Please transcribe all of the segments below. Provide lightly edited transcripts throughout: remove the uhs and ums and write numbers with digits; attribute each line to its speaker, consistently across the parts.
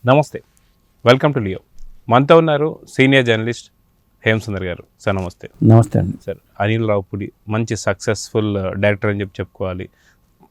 Speaker 1: నమస్తే, welcome to Leo. మనతో ఉన్నారు సీనియర్ జర్నలిస్ట్ హేమసుందర్ గారు. సార్ నమస్తే.
Speaker 2: నమస్తే అండి.
Speaker 1: సార్, అనిల్ రావుపూడి మంచి సక్సెస్ఫుల్ డైరెక్టర్ అని చెప్పుకోవాలి.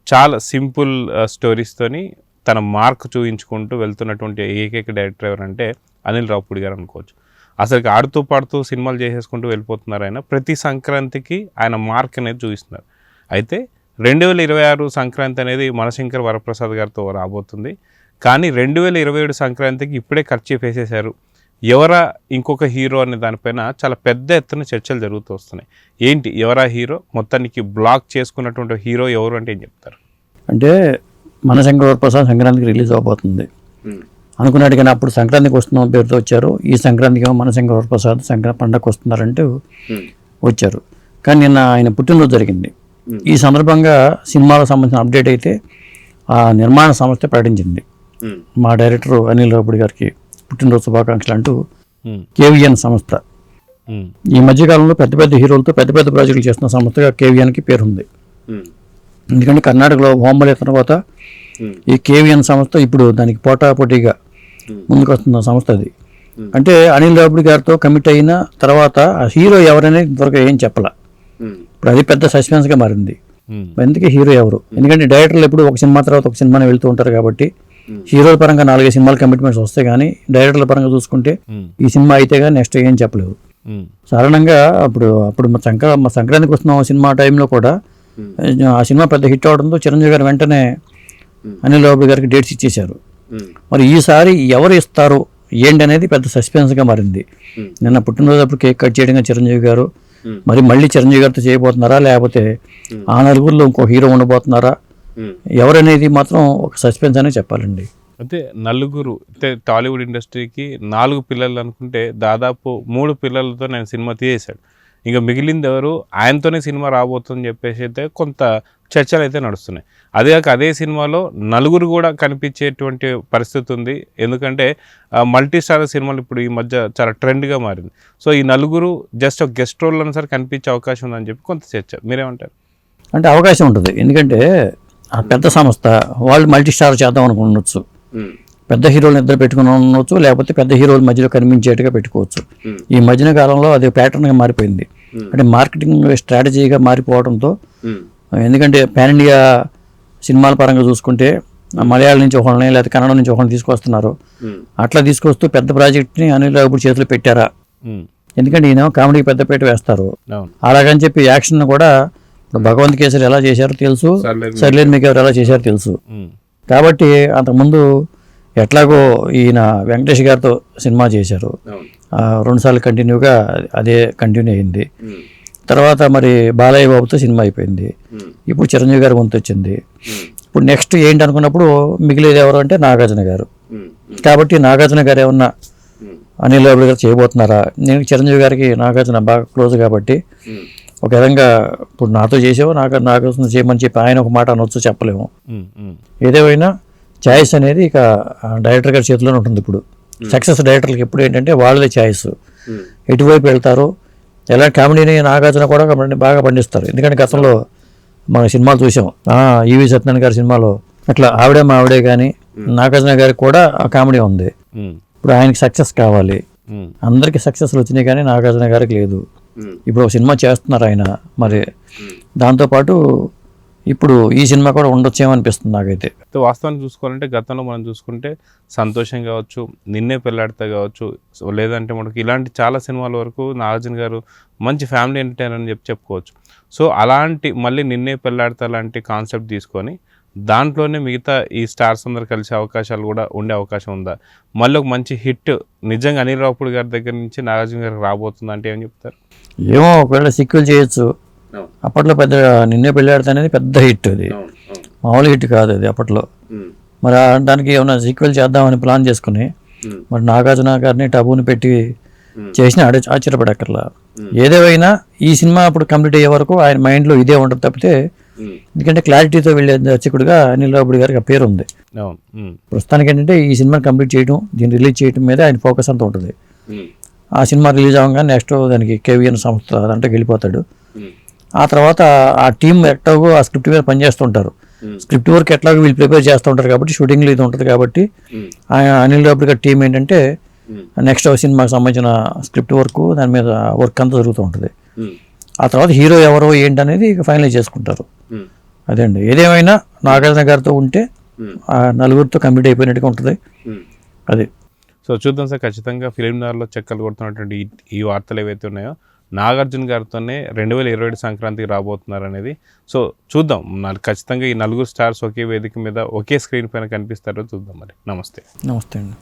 Speaker 1: చాలా సింపుల్ స్టోరీస్తోని తన మార్క్ చూపించుకుంటూ వెళ్తున్నటువంటి ఏకైక డైరెక్టర్ ఎవరంటే అనిల్ రావుపూడి గారు అనుకోవచ్చు. అసలు ఆడుతూ పాడుతూ సినిమాలు చేసేసుకుంటూ వెళ్ళిపోతున్నారు. ఆయన ప్రతి సంక్రాంతికి ఆయన మార్క్ అనేది చూపిస్తున్నారు. అయితే 2026 సంక్రాంతి అనేది మనశంకర్ వరప్రసాద్ గారితో రాబోతుంది. కానీ 2027 సంక్రాంతికి ఇప్పుడే ఖర్చు వేసేశారు. ఎవరా ఇంకొక హీరో అనే దానిపైన చాలా పెద్ద ఎత్తున చర్చలు జరుగుతూ వస్తున్నాయి. ఏంటి ఎవరా హీరో, మొత్తానికి బ్లాక్ చేసుకున్నటువంటి హీరో ఎవరు అంటే ఏం చెప్తారు?
Speaker 2: అంటే మనశంకర్ వరప్రసాద్ సంక్రాంతికి రిలీజ్ అవబోతుంది అనుకున్నాడు, కానీ అప్పుడు సంక్రాంతికి వస్తున్న పేరుతో వచ్చారు. ఈ సంక్రాంతికి మనశంకర్ వరప్రసాద్ సంక్రాంతి పండగకు వస్తున్నారంటూ వచ్చారు. కానీ నిన్న ఆయన పుట్టినరోజు జరిగింది. ఈ సందర్భంగా సినిమాలకు సంబంధించిన అప్డేట్ అయితే ఆ నిర్మాణ సంస్థ ప్రకటించింది. మా డైరెక్టర్ అనిల్ రావుపూడి గారికి పుట్టినరోజు శుభాకాంక్షలు అంటూ కేవిఎన్ సంస్థ ఈ మధ్యకాలంలో పెద్ద పెద్ద హీరోలతో పెద్ద పెద్ద ప్రాజెక్టులు చేస్తున్న సంస్థగా కేవిఎన్కి పేరుంది. ఎందుకంటే కర్ణాటకలో హోంబలే తర్వాత ఈ కేవిఎన్ సంస్థ ఇప్పుడు దానికి పోటాపోటీగా ముందుకు వస్తున్న సంస్థ అది. అంటే అనిల్ రావుపూడి గారితో కమిట్ అయిన తర్వాత ఆ హీరో ఎవరనేది ఇంతవరకు ఏం చెప్పాల. ఇప్పుడు అది పెద్ద సస్పెన్స్గా మారింది. ఎందుకే హీరో ఎవరు? ఎందుకంటే డైరెక్టర్లు ఎప్పుడు ఒక సినిమా తర్వాత ఒక సినిమాని వెళ్తూ ఉంటారు కాబట్టి హీరోల పరంగా 4 సినిమాల కమిట్మెంట్స్ వస్తాయి. కానీ డైరెక్టర్ల పరంగా చూసుకుంటే ఈ సినిమా అయితే కానీ నెక్స్ట్ ఏం చెప్పలేవు. సాధారణంగా అప్పుడు మా సంక్రాంతికి వస్తున్న సినిమా టైంలో కూడా ఆ సినిమా పెద్ద హిట్ అవడంతో చిరంజీవి గారు వెంటనే అనిల్ రావుపూడి గారికి డేట్స్ ఇచ్చేశారు. మరి ఈసారి ఎవరు ఇస్తారు ఏంటి అనేది పెద్ద సస్పెన్స్గా మారింది. నిన్న పుట్టినరోజు అప్పుడు కేక్ కట్ చేయడంగా చిరంజీవి గారు మరి మళ్ళీ చిరంజీవి గారితో చేయబోతున్నారా, లేకపోతే ఆ నలుగురిలో ఇంకో హీరో ఉండబోతున్నారా, ఎవరనేది మాత్రం ఒక సస్పెన్స్ అనే చెప్పాలండి.
Speaker 1: అయితే నలుగురు, అయితే టాలీవుడ్ ఇండస్ట్రీకి 4 పిల్లలు అనుకుంటే దాదాపు 3 పిల్లలతో నేను సినిమా తీసేశాడు. ఇంకా మిగిలింది ఎవరు, ఆయనతోనే సినిమా రాబోతుందని చెప్పేసి అయితే కొంత చర్చలు అయితే నడుస్తున్నాయి. అదే కాక అదే సినిమాలో నలుగురు కూడా కనిపించేటువంటి పరిస్థితి ఉంది. ఎందుకంటే మల్టీ స్టార్ సినిమాలు ఇప్పుడు ఈ మధ్య చాలా ట్రెండ్గా మారింది. సో ఈ నలుగురు జస్ట్ ఒక గెస్ట్ రోల్ అని సరే కనిపించే అవకాశం ఉందని చెప్పి కొంత చర్చ. మీరేమంటారు?
Speaker 2: అంటే అవకాశం ఉంటుంది. ఎందుకంటే ఆ పెద్ద సంస్థ వాళ్ళు మల్టీ స్టార్ చేద్దాం అనుకుండొచ్చు, పెద్ద హీరోలు ఇద్దరు పెట్టుకుని ఉండొచ్చు, లేకపోతే పెద్ద హీరోల మధ్యలో కనిపించేట్టుగా పెట్టుకోవచ్చు. ఈ మధ్యన కాలంలో అది ప్యాటర్న్గా మారిపోయింది. అంటే మార్కెటింగ్ స్ట్రాటజీగా మారిపోవడంతో, ఎందుకంటే పాన్ ఇండియా సినిమాల పరంగా చూసుకుంటే మలయాళం నుంచి ఒకళ్ళని లేకపోతే కన్నడ నుంచి ఒకళ్ళని తీసుకొస్తున్నారు. అట్లా తీసుకొస్తూ పెద్ద ప్రాజెక్ట్ని అనిల్ రావుపూడి చేతిలో పెట్టారా? ఎందుకంటే ఈయన కామెడీకి పెద్దపీట వేస్తారు. అలాగని చెప్పి యాక్షన్ కూడా భగవంత్ కేసరి ఎలా చేశారో తెలుసు, సర్లేరు మీకు ఎవరు ఎలా చేశారో తెలుసు. కాబట్టి అంతకుముందు ఎట్లాగో ఈయన వెంకటేష్ గారితో సినిమా చేశారు, 2 సార్లు కంటిన్యూగా అదే కంటిన్యూ అయింది. తర్వాత మరి బాలయ్య బాబుతో సినిమా అయిపోయింది. ఇప్పుడు చిరంజీవి గారి వంతు వచ్చింది. ఇప్పుడు నెక్స్ట్ ఏంటి అనుకున్నప్పుడు మిగిలేదు ఎవరు అంటే నాగార్జున గారు. కాబట్టి నాగార్జున గారు ఏమన్నా అనిల్ రావుపూడి గారు చేయబోతున్నారా? నేను చిరంజీవి గారికి నాగార్జున బాగా క్లోజ్ కాబట్టి ఒక విధంగా ఇప్పుడు నాతో చేసావు నాగార్జున చేయమని చెప్పి ఆయన ఒక మాట అనొచ్చు, చెప్పలేము. ఏదేమైనా ఛాయిస్ అనేది ఇక డైరెక్టర్ గారి చేతిలోనే ఉంటుంది. ఇప్పుడు సక్సెస్ డైరెక్టర్లకు ఎప్పుడు ఏంటంటే వాళ్ళదే ఛాయిస్, ఎటువైపు వెళ్తారో. ఎలా కామెడీని నాగార్జున కూడా బాగా పండిస్తారు. ఎందుకంటే గతంలో మన సినిమాలు చూసాం, ఈవి సత్యనారాయణ గారి సినిమాలో అట్లా ఆవిడే మా ఆవిడే కానీ నాగార్జున గారికి కూడా ఆ కామెడీ ఉంది. ఇప్పుడు ఆయనకి సక్సెస్ కావాలి, అందరికి సక్సెస్లు వచ్చినాయి కానీ నాగార్జున గారికి లేదు. ఇప్పుడు ఒక సినిమా చేస్తున్నారు ఆయన, మరి దాంతోపాటు ఇప్పుడు ఈ సినిమా కూడా ఉండొచ్చేమనిపిస్తుంది నాకైతే.
Speaker 1: వాస్తవాన్ని చూసుకోవాలంటే గతంలో మనం చూసుకుంటే సంతోషం కావచ్చు, నిన్నే పెళ్ళాడితే కావచ్చు, లేదంటే మనకి ఇలాంటి చాలా సినిమాల వరకు నాగార్జున గారు మంచి ఫ్యామిలీ ఎంటర్టైనర్ అని చెప్పుకోవచ్చు. సో అలాంటి మళ్ళీ నిన్నే పెళ్ళాడితే లాంటి కాన్సెప్ట్ తీసుకొని దాంట్లోనే మిగతా ఈ స్టార్స్ అందరు కలిసే అవకాశాలు కూడా ఉండే అవకాశం ఉందా? మళ్ళీ ఒక మంచి హిట్ నిజంగా అనిల్ రావుపూడి గారి దగ్గర నుంచి నాగార్జున గారికి రాబోతుంది అంటే ఏం చెప్తారు?
Speaker 2: ఏమో, ఒకవేళ సీక్వెల్ చేయొచ్చు. అప్పట్లో పెద్ద నిన్నే పెళ్ళాడితే అనేది పెద్ద హిట్, అది మామూలు హిట్ కాదు అది అప్పట్లో. మరి దానికి ఏమైనా సీక్వెల్ చేద్దామని ప్లాన్ చేసుకుని మరి నాగార్జున గారిని టబుని పెట్టి చేసిన ఆశ్చర్యపడక్కర్లా. ఏదేమైనా ఈ సినిమా అప్పుడు కంప్లీట్ అయ్యే వరకు ఆయన మైండ్లో ఇదే ఉంటుంది తప్పితే, ఎందుకంటే క్లారిటీతో వెళ్ళే దర్శకుడిగా అనిల్ రావుపూడి గారికి ఆ పేరు ఉంది. ప్రస్తుతానికి ఏంటంటే ఈ సినిమా కంప్లీట్ చేయడం, దీన్ని రిలీజ్ చేయడం మీద ఆయన ఫోకస్ అంతా ఉంటుంది. ఆ సినిమా రిలీజ్ అవ్వగానే నెక్స్ట్ దానికి కేవీఎన్ సంస్థ దాంట్లోకి వెళ్ళిపోతాడు. ఆ తర్వాత ఆ టీం ఎట్టగో ఆ స్క్రిప్ట్ మీద పనిచేస్తుంటారు. స్క్రిప్ట్ వర్క్ ఎట్లాగో వీళ్ళు ప్రిపేర్ చేస్తూ ఉంటారు కాబట్టి షూటింగ్లో ఇది ఉంటుంది కాబట్టి అనిల్ రావిపూడి గారి టీం ఏంటంటే నెక్స్ట్ సినిమాకి సంబంధించిన స్క్రిప్ట్ వర్క్ దాని మీద వర్క్ అంతా జరుగుతూ ఉంటుంది. ఆ తర్వాత హీరో ఎవరో ఏంటనేది ఫైనలైజ్ చేసుకుంటారు. అదే అండి, ఏదేమైనా నాగార్జున గారితో ఉంటే ఆ నలుగురితో కంప్లీట్ అయిపోయినట్టుగా ఉంటుంది. అది
Speaker 1: సో చూద్దాం సార్, ఖచ్చితంగా ఫిలిం నగర్లో చెక్కలు కొడుతున్నటువంటి ఈ వార్తలు ఏవైతే ఉన్నాయో నాగార్జున గారితోనే 2027 సంక్రాంతికి రాబోతున్నారు అనేది. సో చూద్దాం, ఖచ్చితంగా ఈ నలుగురు స్టార్స్ ఒకే వేదిక మీద ఒకే స్క్రీన్ పైన కనిపిస్తారో చూద్దాం. మరి నమస్తే.
Speaker 2: నమస్తే అండి.